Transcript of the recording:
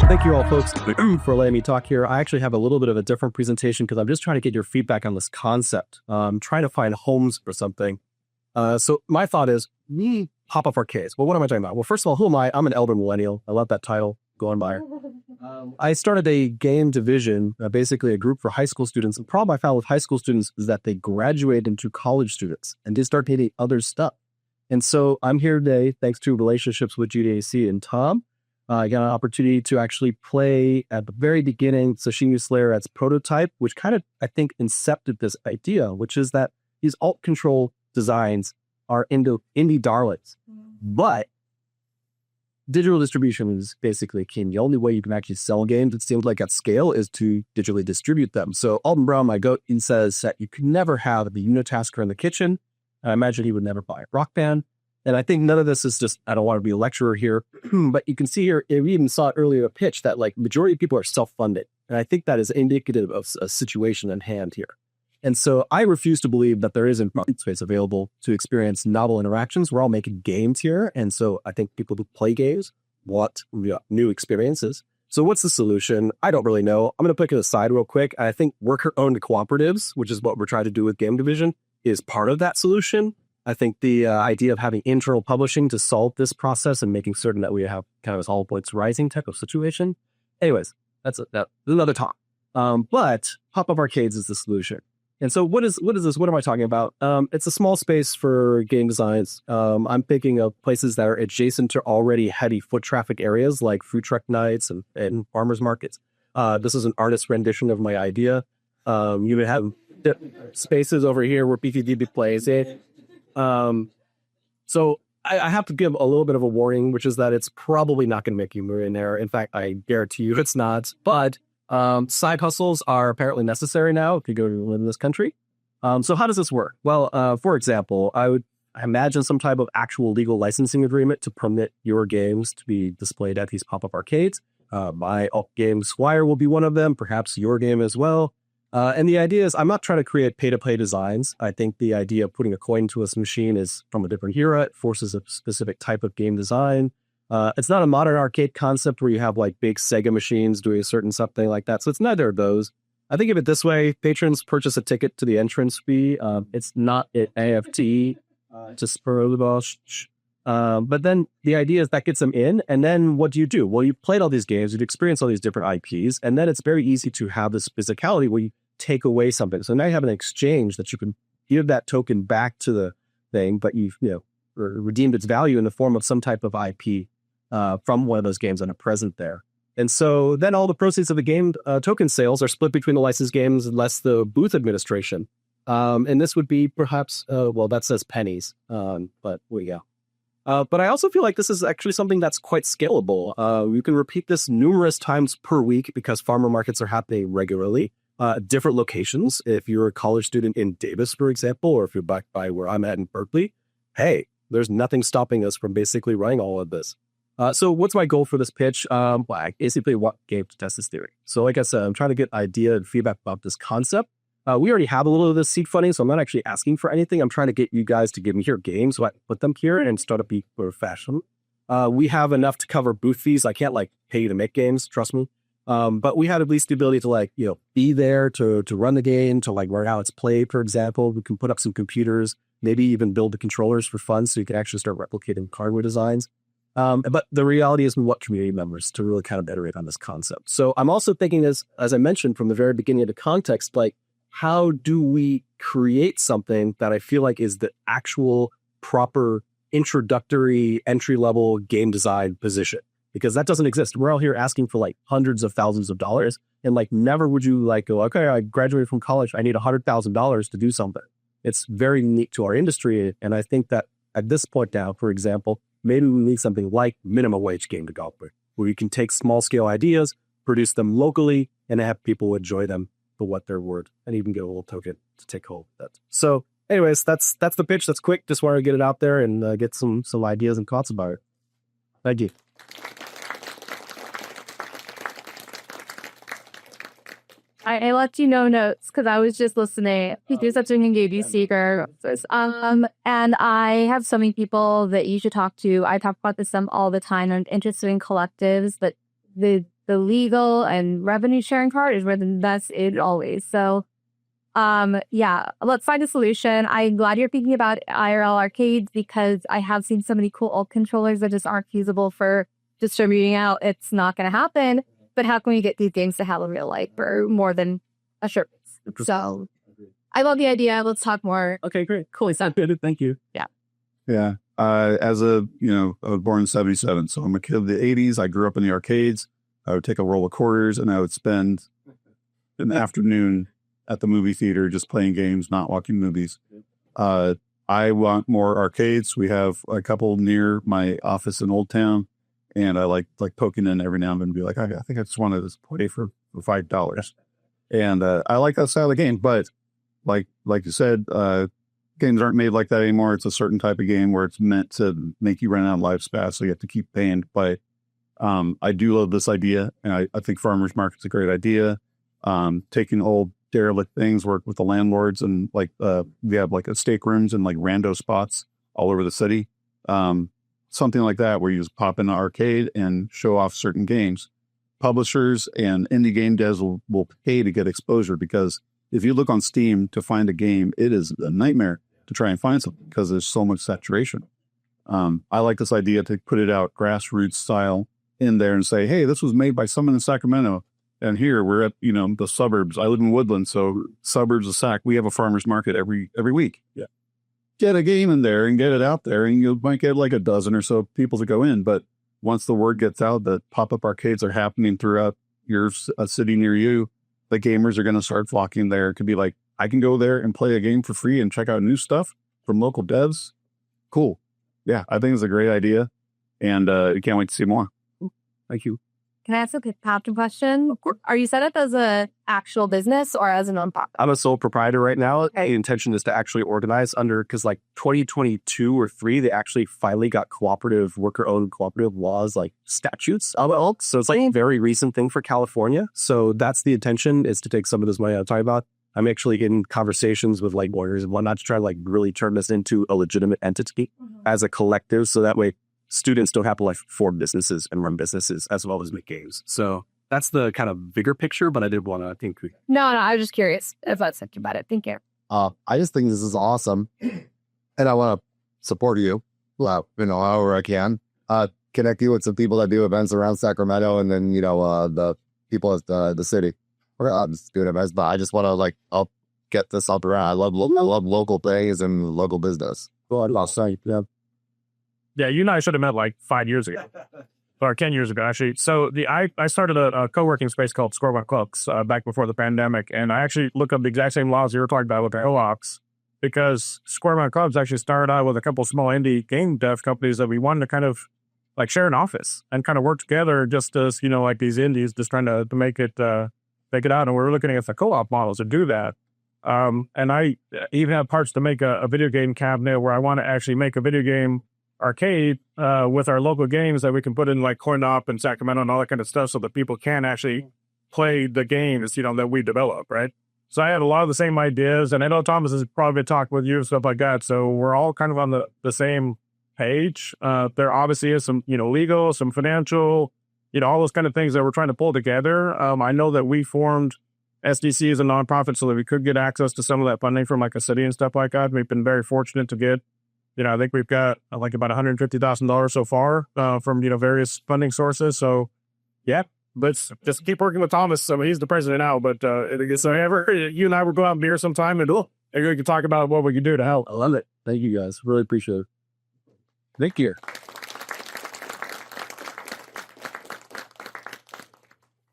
Thank you all, folks, for letting me talk here. I actually have a little bit of a different presentation because I'm just trying to get your feedback on this concept. I'm trying to find homes for something. So my thought is, pop-up arcades. Well, what am I talking about? Well, first of all, who am I? I'm an elder millennial. I love that title. Going by. I started a game division, basically a group for high school students. The problem I found with high school students is that they graduate into college students and they start hating other stuff. And so I'm here today, thanks to relationships with GDAC and Tom. I got an opportunity to actually play at the very beginning Sashimi Slayer as prototype, which kind of, I think, incepted this idea, which is that these alt control designs are indie darlings. But digital distribution is basically king. The only way you can actually sell games, it seems like, at scale is to digitally distribute them. So Alton Brown, my goat, he says that you can never have the unitasker in the kitchen. I imagine he would never buy a Rock Band. And I think none of this is just, I don't want to be a lecturer here, but you can see here, we even saw it earlier in a pitch that like majority of people are self-funded. And I think that is indicative of a situation in hand here. And so I refuse to believe that there isn't space available to experience novel interactions. We're all making games here. And so I think people who play games want new experiences. So what's the solution? I don't really know. I'm going to pick it aside real quick. I think worker-owned cooperatives, which is what we're trying to do with Game Division, is part of that solution. I think the idea of having internal publishing to solve this process and making certain that we have kind of a all points rising type of situation. Anyways, that's another talk. But pop-up arcades is the solution. And so what is this? What am I talking about? It's a small space for game designs. I'm thinking of places that are adjacent to already heavy foot traffic areas like food truck nights and farmers markets. This is an artist rendition of my idea. You would have spaces over here where PTDB plays it. So I have to give a little bit of a warning, which is that it's probably not going to make you a millionaire. In fact, I guarantee you it's not. But side hustles are apparently necessary now if you go to live in this country. So how does this work? Well, for example, I imagine some type of actual legal licensing agreement to permit your games to be displayed at these pop-up arcades. My game Squire will be one of them, perhaps your game as well. And the idea is I'm not trying to create pay-to-play designs. I think the idea of putting a coin into a machine is from a different era. It forces a specific type of game design. It's not a modern arcade concept where you have like big Sega machines doing a certain something like that. So it's neither of those. I think of it this way. Patrons purchase a ticket to the entrance fee. It's not an AFT to spur the ball. But then the idea is that gets them in. And then what do? Well, you've played all these games, you've experienced all these different IPs, and then it's very easy to have this physicality where you take away something. So now you have an exchange that you can give that token back to the thing, but you've redeemed its value in the form of some type of IP from one of those games that are present there. And so then all the proceeds of the game token sales are split between the licensed games and less the booth administration. And this would be perhaps, that says pennies, but we go. But I also feel like this is actually something that's quite scalable. You can repeat this numerous times per week because farmer markets are happening regularly. Different locations. If you're a college student in Davis, for example, or if you're back by where I'm at in Berkeley, hey, there's nothing stopping us from basically running all of this. So what's my goal for this pitch? I basically want game to test this theory. So like I said, I'm trying to get idea and feedback about this concept. We already have a little of this seed funding, so I'm not actually asking for anything. I'm trying to get you guys to give me your games so I can put them here and start a beat for fashion. We have enough to cover booth fees. I can't pay you to make games, trust me. But we had at least the ability to be there to run the game, to learn how it's played, for example. We can put up some computers, maybe even build the controllers for fun so you can actually start replicating hardware designs. But the reality is we want community members to really kind of iterate on this concept. So I'm also thinking as I mentioned from the very beginning of the context, how do we create something that I feel like is the actual proper introductory entry-level game design position? Because that doesn't exist. We're all here asking for hundreds of thousands of dollars. And never would you go, okay, I graduated from college. I need $100,000 to do something. It's very unique to our industry. And I think that at this point now, for example, maybe we need something like minimum wage game to go with, where you can take small scale ideas, produce them locally, and have people enjoy them for what they're worth, and even get a little token to take hold of that. So anyways, that's the pitch. That's quick. Just wanted to get it out there and get some ideas and thoughts about it. Thank you. I left you no notes because I was just listening. He's such an engaging speaker. And I have so many people that you should talk to. I talk about this all the time. I'm interested in collectives, but the the legal and revenue sharing part is where that's it always. So, yeah, let's find a solution. I'm glad you're thinking about IRL arcades because I have seen so many cool old controllers that just aren't feasible for distributing out. It's not going to happen. But how can we get these games to have a real life for more than a shirt? So I love the idea. Let's talk more. Okay, great. Cool. Sounds good. Thank you. Yeah. Yeah. I was born in 77. So I'm a kid of the 80s. I grew up in the arcades. I would take a roll of quarters and I would spend an afternoon at the movie theater just playing games, not watching movies. I want more arcades. We have a couple near my office in Old Town. And I like poking in every now and then and be like, I think I just wanted to play for $5. And I like that style of game. But like you said, games aren't made like that anymore. It's a certain type of game where it's meant to make you run out of lifespan, so you have to keep paying to play. I do love this idea, and I think farmers market's a great idea. Taking old derelict things, work with the landlords, and we have like estate rooms and like rando spots all over the city. Something like that where you just pop in an arcade and show off certain games. Publishers and indie game devs will pay to get exposure because if you look on Steam to find a game, it is a nightmare to try and find something because there's so much saturation. I like this idea to put it out grassroots style in there and say, hey, this was made by someone in Sacramento. And here we're at, the suburbs. I live in Woodland, so suburbs of Sac. We have a farmer's market every week. Yeah. Get a game in there and get it out there, and you might get like a dozen or so people to go in. But once the word gets out that pop-up arcades are happening throughout a city near you, the gamers are going to start flocking there. It could be like, I can go there and play a game for free and check out new stuff from local devs. Cool. Yeah, I think it's a great idea, and I can't wait to see more. Thank you. Can I ask a captain question? Of course. Are you set up as an actual business or as a nonprofit? I'm a sole proprietor right now. Okay. The intention is to actually organize because 2022 or 3, they actually finally got worker-owned cooperative laws, like statutes about. So it's like a very recent thing for California. So that's the intention, is to take some of this money I'm talking about. I'm actually in conversations with like lawyers and whatnot to try to really turn this into a legitimate entity as a collective. So that way students don't have to form businesses and run businesses as well as make games. So that's the kind of bigger picture, but I did want to think. No, I was just curious if that's thinking about it. Thank you. I just think this is awesome. And I want to support you, however I can. Connect you with some people that do events around Sacramento and then, the people at the city. I'm just doing events, but I just want to help get this up around. I love local things and local business. Well, I'd love to, yeah. Yeah, you and I should have met 5 years ago, or 10 years ago, actually. So I started a co-working space called storefronts back before the pandemic, and I actually looked up the exact same laws you were talking about with the co-ops, because Storefront Clubs actually started out with a couple small indie game dev companies that we wanted to kind of share an office and kind of work together just as, these indies just trying to make it out. And we were looking at the co-op models to do that. And I even have parts to make a video game cabinet where I want to actually make a video game arcade with our local games that we can put in Coin Op and Sacramento and all that kind of stuff so that people can actually play the games, that we develop, right? So I had a lot of the same ideas, and I know Thomas has probably talked with you and stuff like that, so we're all kind of on the same page. There obviously is some, legal, some financial, all those kind of things that we're trying to pull together. I know that we formed SDC as a nonprofit so that we could get access to some of that funding from a city and stuff like that. We've been very fortunate to get, I think we've got about $150,000 so far from, various funding sources. So, yeah, let's just keep working with Thomas. So he's the president now, but so ever you and I will go out and beer sometime and we can talk about what we can do to help. I love it. Thank you guys. Really appreciate it. Thank you.